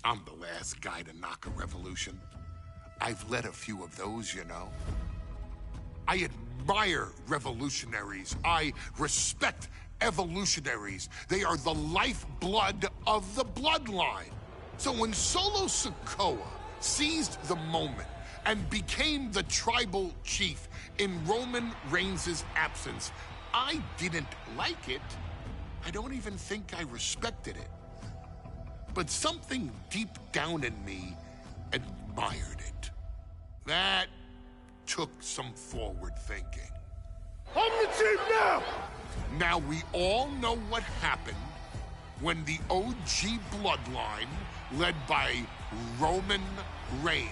I'm the last guy to knock a revolution. I've led a few of those, you know. I admire revolutionaries. I respect evolutionaries. They are the lifeblood of the bloodline. So when Solo Sikoa seized the moment and became the tribal chief in Roman Reigns' absence, I didn't like it. I don't even think I respected it. But something deep down in me admired it. That took some forward thinking. I'm the chief now! Now we all know what happened when the OG bloodline, led by Roman Reigns,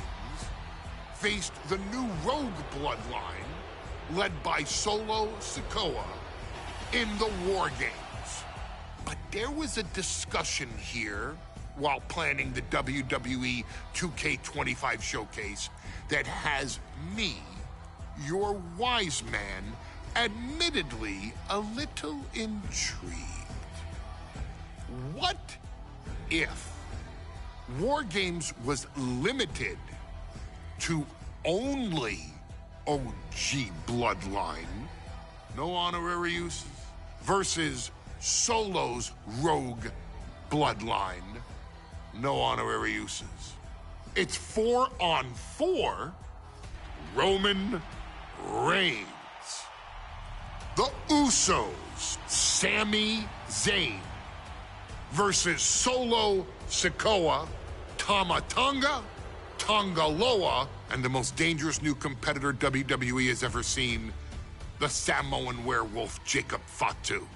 faced the new rogue bloodline, led by Solo Sikoa, in the War Games. But there was a discussion here while planning the WWE 2K25 Showcase that has me, your wise man, admittedly a little intrigued. What if War Games was limited to only OG bloodline, no honorary uses, versus Solo's rogue bloodline, no honorary uses? It's 4-on-4 Roman Reigns. The Usos, Sami Zayn, versus Solo Sikoa, Tama Tonga, Tonga Loa, and the most dangerous new competitor WWE has ever seen, the Samoan werewolf Jacob Fatu.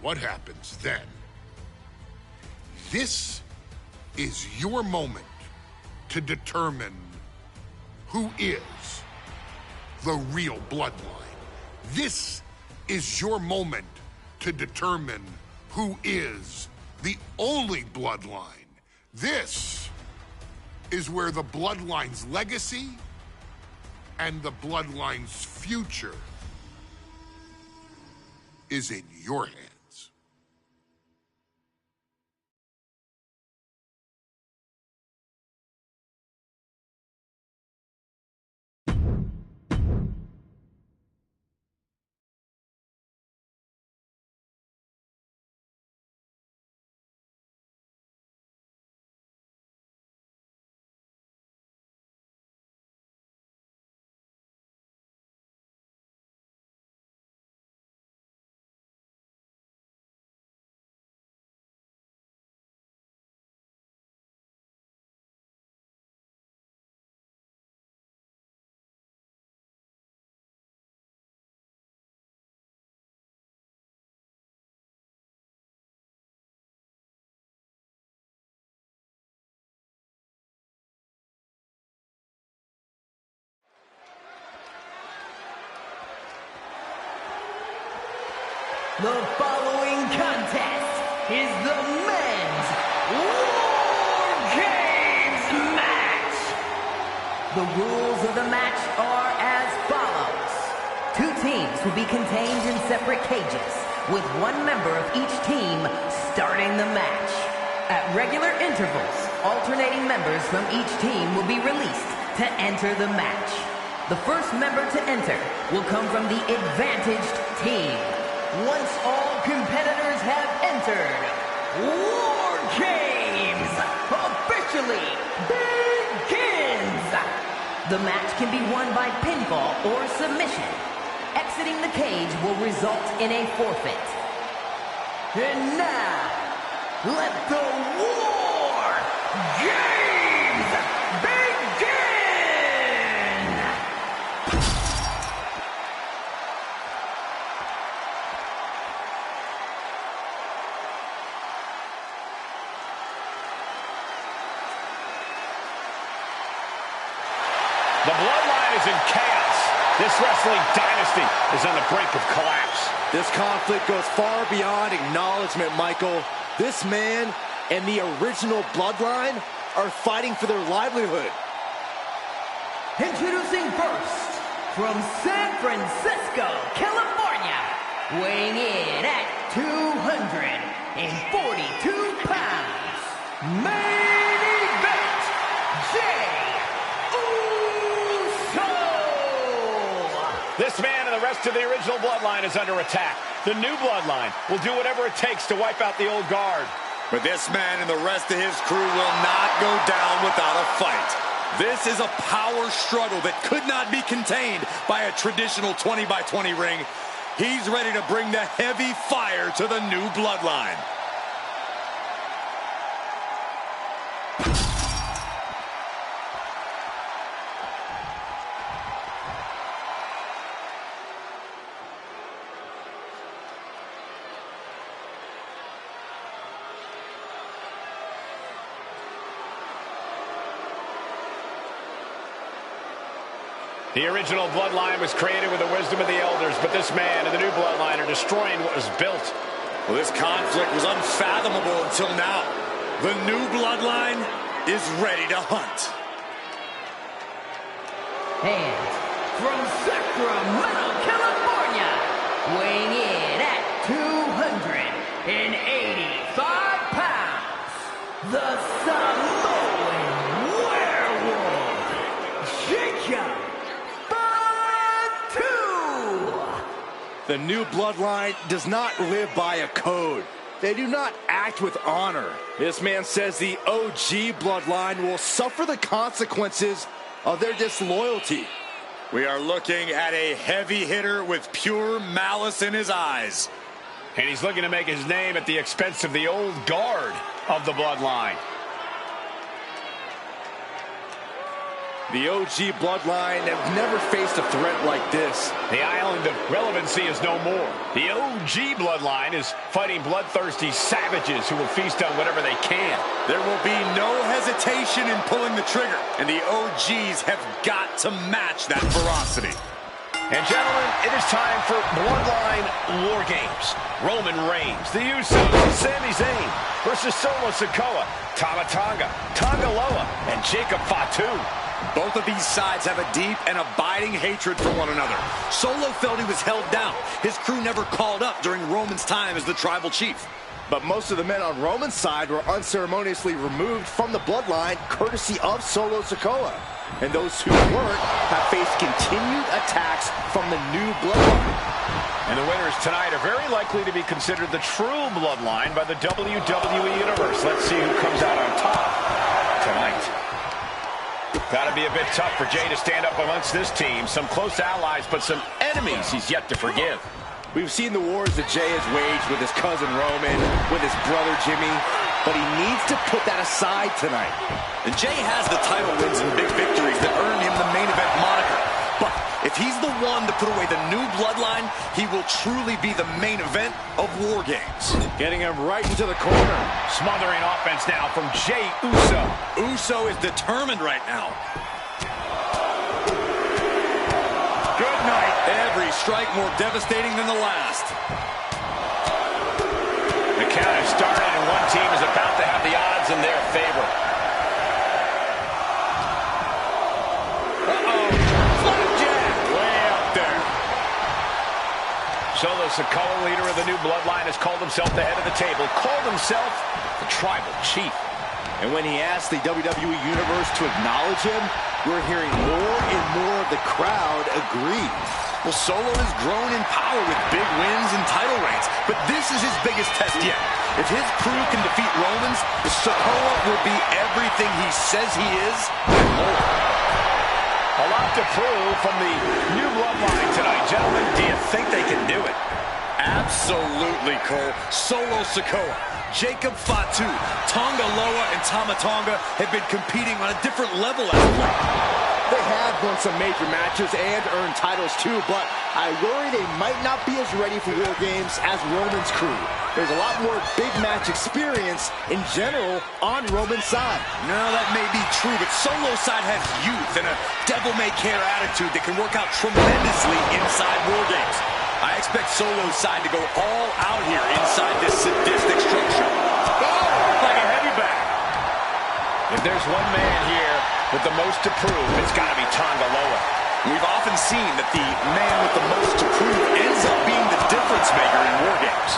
What happens then? This is your moment to determine who is the real bloodline. This is your moment to determine who is the only bloodline. This is where the bloodline's legacy and the bloodline's future is in your hands. The following contest is the men's War Games match. The rules of the match are as follows. Two teams will be contained in separate cages, with one member of each team starting the match. At regular intervals, alternating members from each team will be released to enter the match. The first member to enter will come from the advantaged team. Once all competitors have entered, War Games officially begins! The match can be won by pinfall or submission. Exiting the cage will result in a forfeit. And now, let the War Games begin! The bloodline is in chaos. This wrestling dynasty is on the brink of collapse. This conflict goes far beyond acknowledgement, Michael. This man and the original bloodline are fighting for their livelihood. Introducing first, from San Francisco, California, weighing in at 242 pounds, main rest of the original bloodline is under attack. The new bloodline will do whatever it takes to wipe out the old guard. But this man and the rest of his crew will not go down without a fight. This is a power struggle that could not be contained by a traditional 20-by-20 ring. He's ready to bring the heavy fire to the new bloodline. The original bloodline was created with the wisdom of the elders, but this man and the new bloodline are destroying what was built. Well, this conflict was unfathomable until now. The new bloodline is ready to hunt. And from Sacramento, California, weighing in at 285 pounds, the Samoan werewolf, Jacob. The new bloodline does not live by a code. They do not act with honor. This man says the OG bloodline will suffer the consequences of their disloyalty. We are looking at a heavy hitter with pure malice in his eyes. And he's looking to make his name at the expense of the old guard of the bloodline. The OG bloodline have never faced a threat like this. The island of relevancy is no more. The OG bloodline is fighting bloodthirsty savages who will feast on whatever they can. There will be no hesitation in pulling the trigger, and the OGs have got to match that ferocity. And gentlemen, it is time for Bloodline War Games. Roman Reigns, the Usos, Sami Zayn versus Solo Sikoa, Tama Tonga, Tonga Loa, and Jacob Fatu. Both of these sides have a deep and abiding hatred for one another. Solo felt he was held down. His crew never called up during Roman's time as the tribal chief. But most of the men on Roman's side were unceremoniously removed from the bloodline courtesy of Solo Sikoa. And those who weren't have faced continued attacks from the new bloodline. And the winners tonight are very likely to be considered the true bloodline by the WWE Universe. Let's see who comes out on top tonight. Got to be a bit tough for Jay to stand up amongst this team. Some close allies, but some enemies he's yet to forgive. We've seen the wars that Jay has waged with his cousin Roman, with his brother Jimmy, but he needs to put that aside tonight. And Jay has the title wins and big victories that earned him the main event moniker. But if he's the one to put away the new bloodline, he will truly be the main event of War Games. Getting him right into the corner. Smothering offense now from Jey Uso. Uso is determined right now. Good night. Every strike more devastating than the last. The count has started and one team is about to have the odds in their favor. Solo Sikoa, leader of the new bloodline, has called himself the head of the table, called himself the tribal chief. And when he asked the WWE Universe to acknowledge him, we're hearing more and more of the crowd agree. Well, Solo has grown in power with big wins and title reigns, but this is his biggest test yet. If his crew can defeat Romans, Sikoa will be everything he says he is and more. A lot to prove from the new bloodline tonight. Gentlemen, do you think they can do it? Absolutely, Cole. Solo Sikoa, Jacob Fatu, Tonga Loa, and Tama Tonga have been competing on a different level as of late. They have won some major matches and earned titles too, but I worry they might not be as ready for War Games as Roman's crew. There's a lot more big match experience in general on Roman's side. No, that may be true, but Solo's side has youth and a devil-may-care attitude that can work out tremendously inside War Games. I expect Solo's side to go all out here inside this sadistic structure. Oh, like a heavy bag. If there's one man here with the most to prove, it's got to be Tonga Loa. We've often seen that the man with the most to prove ends up being the difference maker in War Games.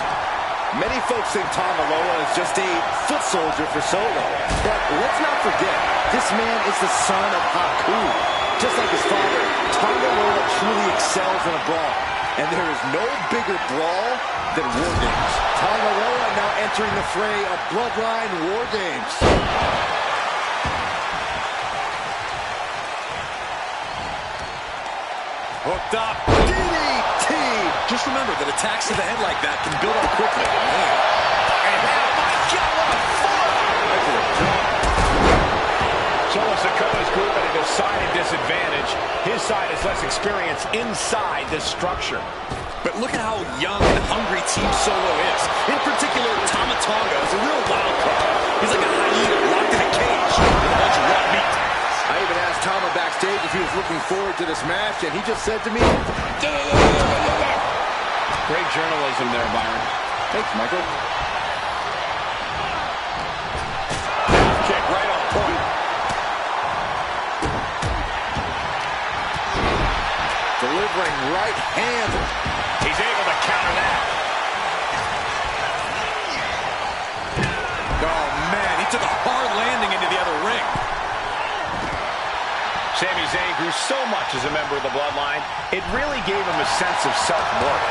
Many folks think Tonga Loa is just a foot soldier for Solo. But let's not forget, this man is the son of Haku. Just like his father, Tonga Loa truly excels in a brawl. and there is no bigger brawl than War Games. Tonga now entering the fray of Bloodline War Games. Hooked up. DDT! Just remember that attacks to the head like that can build up quickly. Man. And oh my God, what a forearm! Solo Sikoa's group at a decided disadvantage. His side has less experience inside this structure. But look at how young and hungry Team Solo is. In particular, Tama Tonga is a real wild card. He's like a hyena locked in a cage with a bunch of raw meat. I even asked Tama backstage if he was looking forward to this match, and he just said to me, Great journalism there, Byron. Thanks, Michael. Kick right on point. Delivering right hand. He's able to counter that. Oh, man, he took a hard landing into the other ring. Sami Zayn grew so much as a member of the Bloodline, it really gave him a sense of self-worth.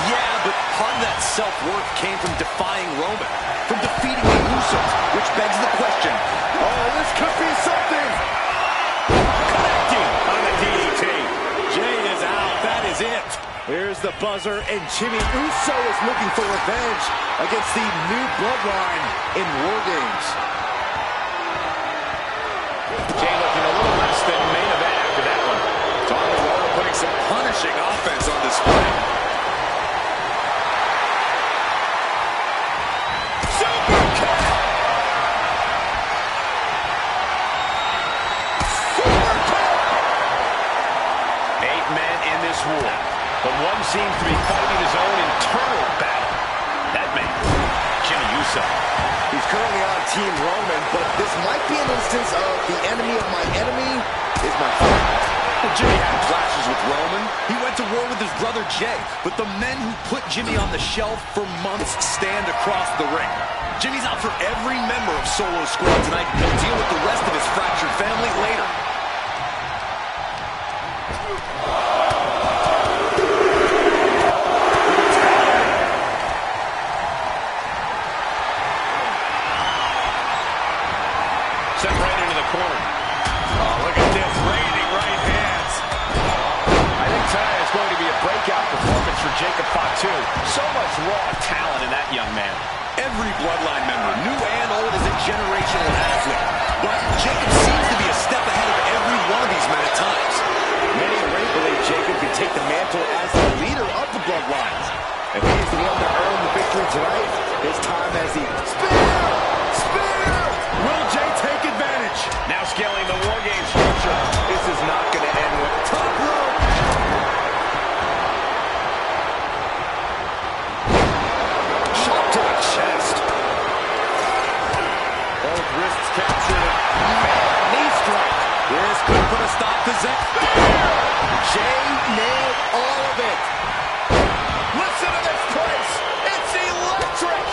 Yeah, but part of that self-worth came from defying Roman, from defeating the Usos, which begs the question, Oh, this could be something. connecting on the DDT. Jay is out. That is it. Here's the buzzer, and Jimmy Uso is looking for revenge against the new Bloodline in War Games. Jay looking a little less than main event after that one. Tonga putting some punishing offense on display. Super kick! Super kick! 8 men in this war, but one seems to be fighting his own internal battle. That man, Jimmy Uso. He's currently on Team Roman, but this might be an instance of the enemy of my enemy is my friend. Well, Jimmy had clashes with Roman. He went to war with his brother Jay, but the men who put Jimmy on the shelf for months stand across the ring. Jimmy's out for every member of Solo Squad tonight. He'll deal with the rest of his fractured family later. Sent right into the corner. Oh, look at this, raining right hands. I think tonight is going to be a breakout performance for Jacob Fatu. So much raw talent in that young man. Every Bloodline member, new and old, is a generational athlete. But Jacob seems to be a step ahead of every one of these men at times. Many already believe Jacob can take the mantle as the leader of the Bloodlines. If he's the one to earn the victory tonight, his time as the Spear! Spear! Will Jay take advantage? Now scaling the War Games structure. This is not going to end with Top rope! Shot to the chest. both wrists captured. Knee strike. This could put a stop to Zayn. Jay nailed all of it. Listen to this place. It's electric.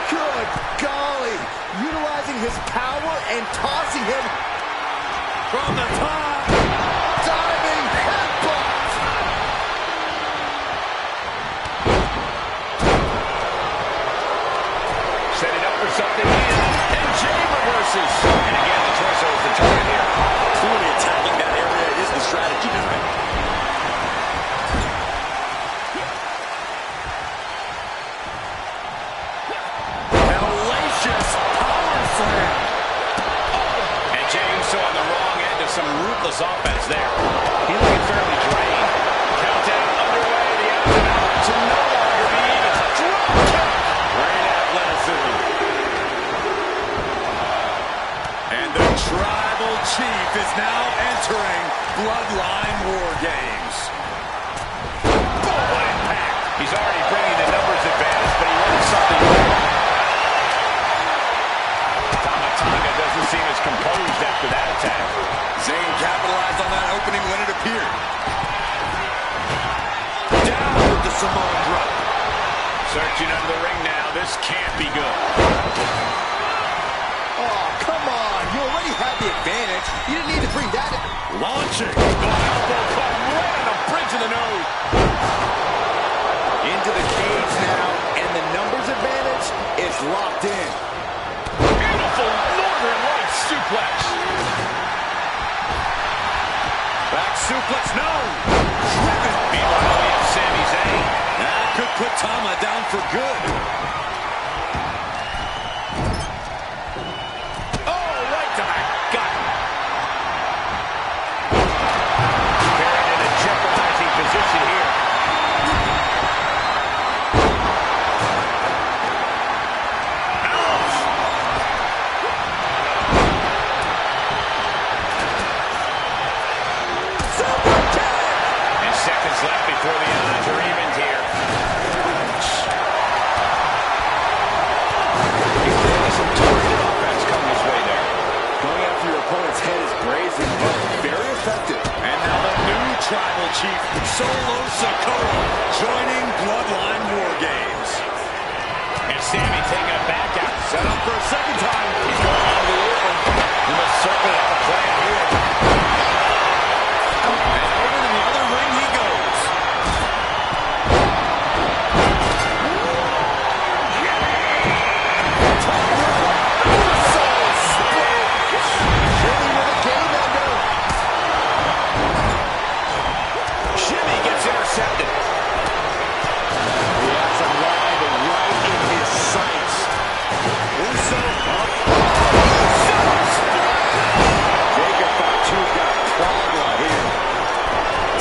Good golly. Utilizing his power and tossing him From the top. diving headbutt. Set it up for something here. And Jay reverses. And again, the torso is the target here. Clearly attacking that area is the strategy tonight. Hellacious power slam. And Jey Uso on the wrong end of some ruthless offense there. He looking fairly drained. Countdown underway. The outbound to no longer be even. Drop kick. Great athleticism. And the Tribal Chief is now entering Bloodline War Games. What impact. He's already bringing the numbers advantage, but he learned something more. Tama Tonga doesn't seem as composed after that attack. Zayn capitalized on that opening when it appeared. Down with the Samoan drop. Searching under the ring now. This can't be good. Oh, come on. You already had the advantage. You didn't need to bring that in. Launching. The elbow caught right on the bridge of the nose. Into the cage now, and the numbers advantage is locked in. Beautiful Northern Lights suplex. Back suplex, no. Driven. Meanwhile, we have Sami Zayn. That could put Tama down for good. Oh, right to the gut. Carried in a jeopardizing position here. Left before the odds are even here. Some targeted offense coming his way there. Going after your opponent's head is brazen, but very effective. And now the new tribal chief, Solo Sikoa, joining Bloodline War Games. And Sami taking it back out. Set up for a second time. He's going out of the open. He must certainly have a plan here. And over to the other ring he goes. Intercepted. He has him live and right in his sights. Uso up. Jacob Fatu's got a problem here.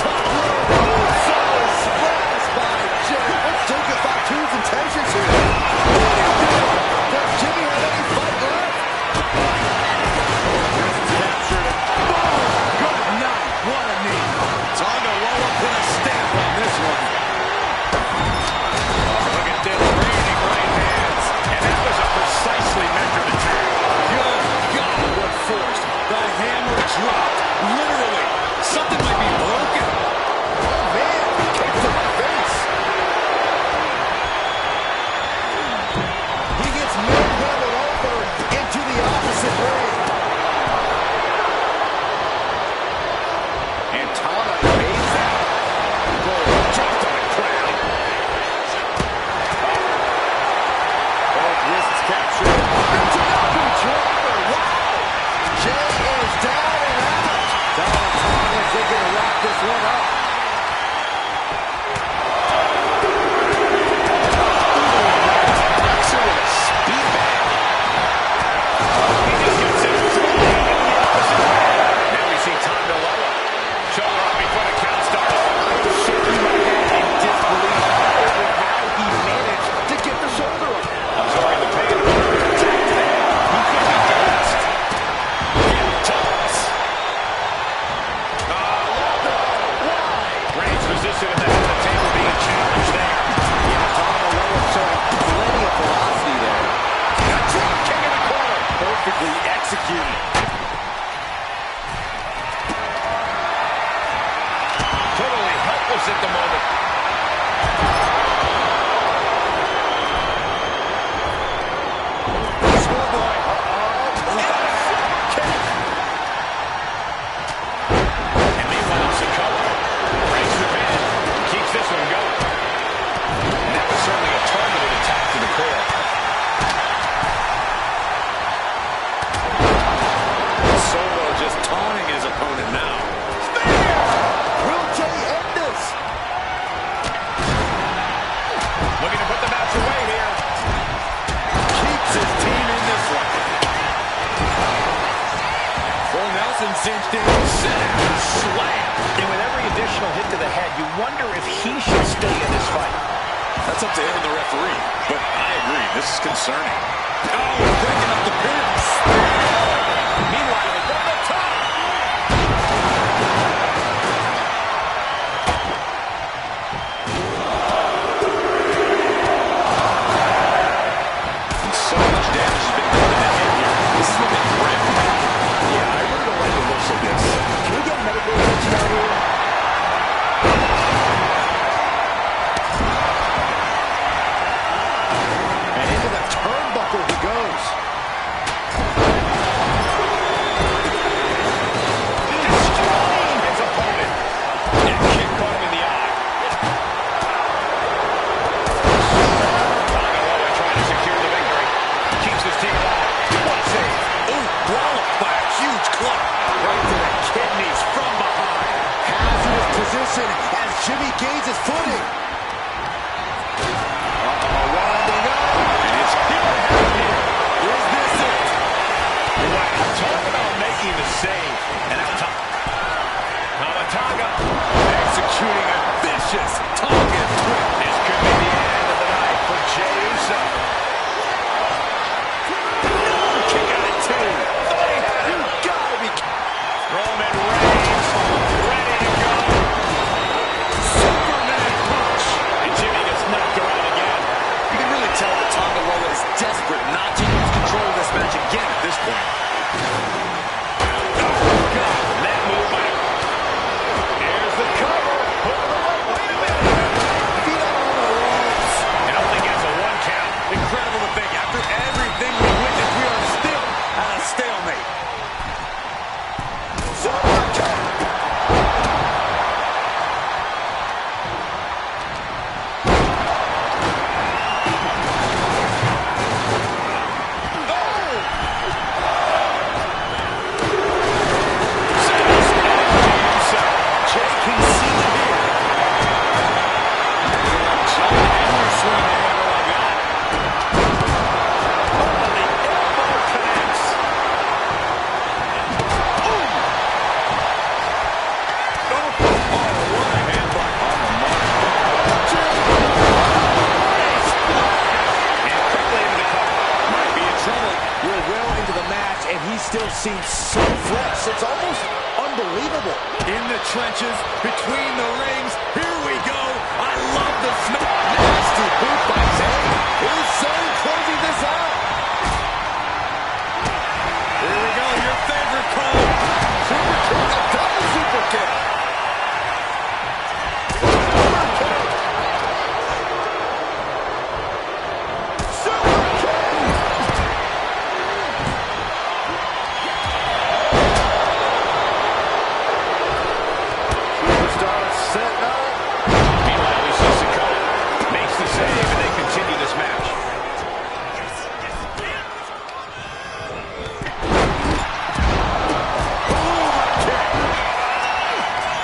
Top rope. Uso splash by Jay. What's Jacob Fatu's intentions here? Does Jimmy have any fight left? Captured it. Boom. Good night. What a knee. Tonga Loa put a stamp on this one. Look at this raining right hands. And that was a precisely measured attack. Good God, what force. The hammer dropped. Literally. Something might be broken. Oh, man. Kick to the face. He gets manhandled over into the opposite ring. And Tama pays that. Dropped on the crowd. Both wrists captured. Double driver. Wow. Jay is down and out. Tama is looking to wrap this one up. Boxer with a speed bag. He just gets it thrown in the opposite way. Now we see Tonga Loa. Shoulder up before the count started. I'm shaking my head in disbelief over how he managed to get the shoulder up. Absorbing the pain. Attack to the head. He could be dazed. Toss. Reigns position at the head of the table being challenged there. Yeah, Tama Loa showing plenty of velocity there. A drop kick in the corner. Perfectly executed. Totally helpless at the moment. Schoolboy. And meanwhile, Sikoa breaks the pin. Keeps this one going. And that was certainly a targeted attack to the core. Solo just taunting his opponent now. Will Jay end this? Looking to put the match away here. Keeps his team in this one. Full Nelson cinched in. Slam. And with every additional hit to the head, you wonder if he should stay in this fight. That's up to him and the referee. But I agree, this is concerning. Oh, breaking up the pins. Meanwhile, from the top. And so much damage has been done to the head here. This is looking grim. Yeah, I really don't like the looks of this. Can we get medical attention out here? And into the turnbuckle he goes. position as Jimmy gains his footing. Winding up. And it's gonna happen here. Is this it? Wow, talk about making the save. And now Hamataga Executing a vicious target threat. This could be the end of the night for Jey Uso. Kick out at 2. You gotta be Roman Reigns ready to go. Superman punch. And Jimmy gets knocked around again. You can really tell that Tonga Loa is desperate not to lose control of this match again at this point. That move by... Here's the cover. Wait a minute. Feet out on the ropes. It only gets a 1 count. Incredible to think. After everything we witnessed, we are still at a stalemate. Super kick. Jay can see it here. John Henry swinging the hammer like that. The elbow connects. What a headbutt on the mark. And quickly into the cover. Might be in trouble. We're well into the match, and he still seems so fresh. It's almost unbelievable. In the trenches, between the rings. Here we go. I love the smack. Nasty boot by Jay. Uso closing this out. Here we go. Your favorite call. Super kick, a double super kick. Super kick. Superstar set up. Meanwhile, we see Sakota makes the save, and they continue this match.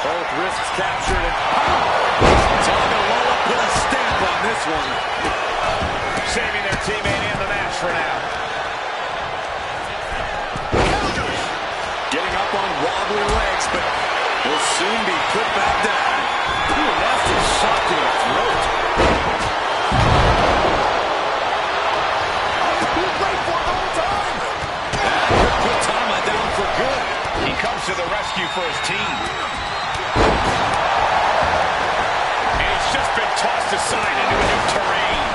Both wrists captured. And Tonga Loa put a stamp on this one. Saving their teammate and the match for now. Getting up on wobbly legs, but will soon be put back down. Ooh, nasty shot to the throat. He's waiting for it the whole time. That could put Tama down for good. He comes to the rescue for his team. And he's just been tossed aside into a new terrain.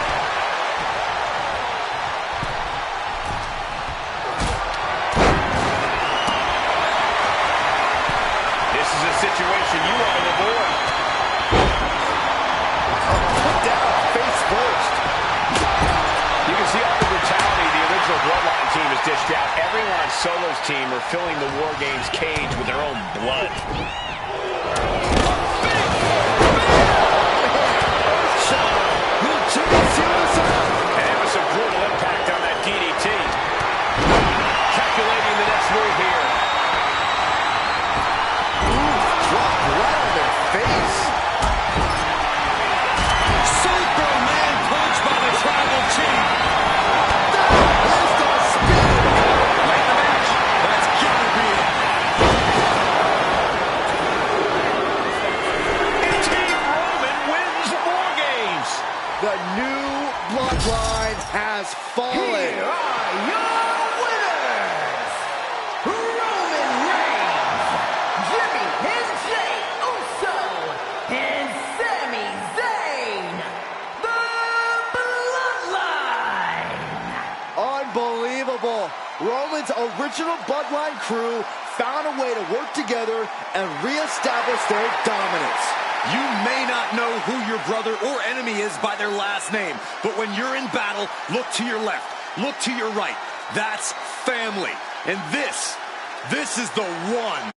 This is a situation you want to avoid. Put down face first. You can see all the brutality the original Bloodline team has dished out. Everyone on Solo's team are filling the War Games cage with their own blood. And it was some brutal impact on that DDT. Calculating the next move here. Drop right on their face. Superman punch by the Tribal Chief. There's the spin. Late in the match. That's gotta be it. And Team Roman wins War Games. The new bloodline has fallen. Here are your winners, Roman Reigns, Jimmy and Jey Uso, and Sami Zayn, the Bloodline. Unbelievable. Roman's original bloodline crew found a way to work together and reestablish their dominance. You may not know who your brother or enemy is by their last name, but when you're in battle, look to your left, look to your right. That's family. And this is the one.